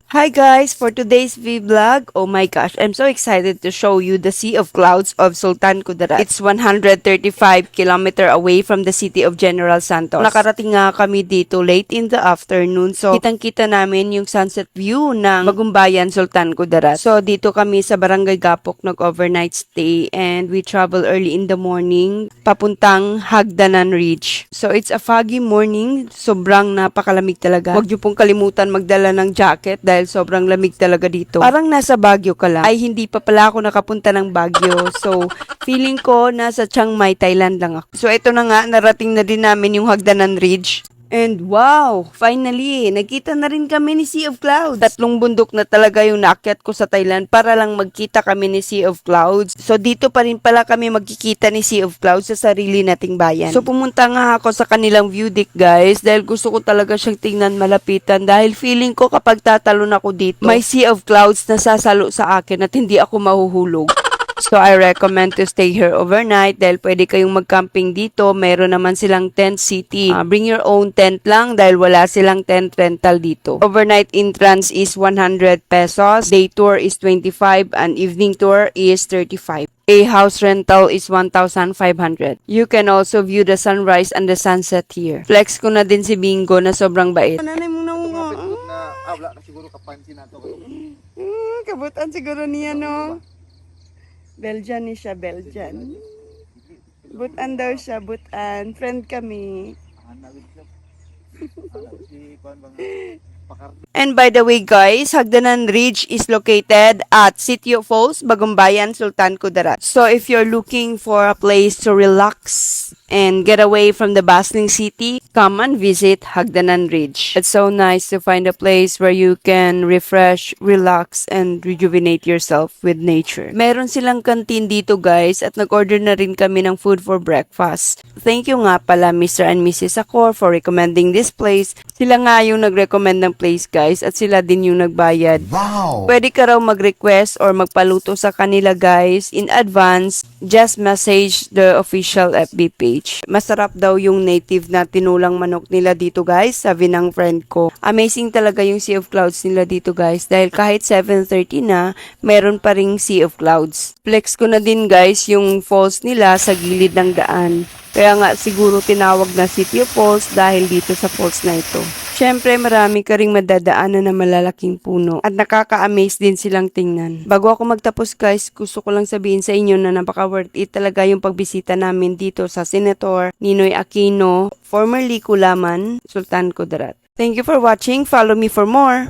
Hi guys, for today's vlog, oh my gosh, I'm so excited to show you the Sea of Clouds of Sultan Kudarat. It's 135 kilometer away from the city of General Santos. Nakarating nga kami dito late in the afternoon, so kitang-kita namin yung sunset view ng Bagumbayan, Sultan Kudarat. So dito kami sa Barangay Gapok nag-overnight stay and we travel early in the morning papuntang Hagdanan Ridge. So it's a foggy morning, sobrang napakalamig talaga. Huwag niyo pong kalimutan magdala ng jacket dahil sobrang lamig talaga dito. Parang nasa Baguio ka lang. Ay, hindi pa pala ako nakapunta ng Baguio. So, feeling ko nasa Chiang Mai, Thailand lang ako. So, ito na nga, narating na din namin yung Hagdanan Ridge. And wow, finally, nakita na rin kami ni Sea of Clouds. 3 bundok na talaga yung naakyat ko sa Thailand para lang magkita kami ni Sea of Clouds. So dito pa rin pala kami magkikita ni Sea of Clouds sa sarili nating bayan. So pumunta nga ako sa kanilang view deck guys dahil gusto ko talaga siyang tingnan malapitan dahil feeling ko kapag tatalon ako dito, may Sea of Clouds na sasalo sa akin at hindi ako mahuhulog. So, I recommend to stay here overnight dahil pwede kayong mag-camping dito. Meron naman silang tent city. Bring your own tent lang dahil wala silang tent rental dito. Overnight entrance is 100 pesos. Day tour is 25 and evening tour is 35. A house rental is 1,500. You can also view the sunrise and the sunset here. Flex ko na din si Bingo na sobrang bait. Nanay mo na mo. Wala na siguro kapansin nato. Kabutan siguro niya no. Belgian ni siya, Belgian. Butan daw siya, butan. Friend kami. And by the way guys, Hagdanan Ridge is located at City of Falls, Bagumbayan, Sultan Kudarat. So if you're looking for a place to relax and get away from the bustling city, come and visit Hagdanan Ridge. It's so nice to find a place where you can refresh, relax, and rejuvenate yourself with nature. Meron silang canteen dito guys at nag-order na rin kami ng food for breakfast. Thank you nga pala Mr. and Mrs. Akor for recommending this place. Sila nga yung nag-recommend ng place guys at sila din yung nagbayad. Wow! Pwede ka raw mag-request or magpaluto sa kanila guys in advance. Just message the official FB page. Masarap daw yung native na tinulang manok nila dito guys, sabi ng friend ko. Amazing talaga yung Sea of Clouds nila dito guys dahil kahit 7:30 na, meron pa ring Sea of Clouds. Flex ko na din guys yung falls nila sa gilid ng daan. Kaya nga siguro tinawag na City of Falls dahil dito sa falls na ito. Siyempre marami ka ring madadaanan na malalaking puno at nakaka-amaze din silang tingnan. Bago ako magtapos guys, gusto ko lang sabihin sa inyo na napaka-worth it talaga yung pagbisita namin dito sa Senator Ninoy Aquino, formerly Kulaman, Sultan Kudarat. Thank you for watching. Follow me for more.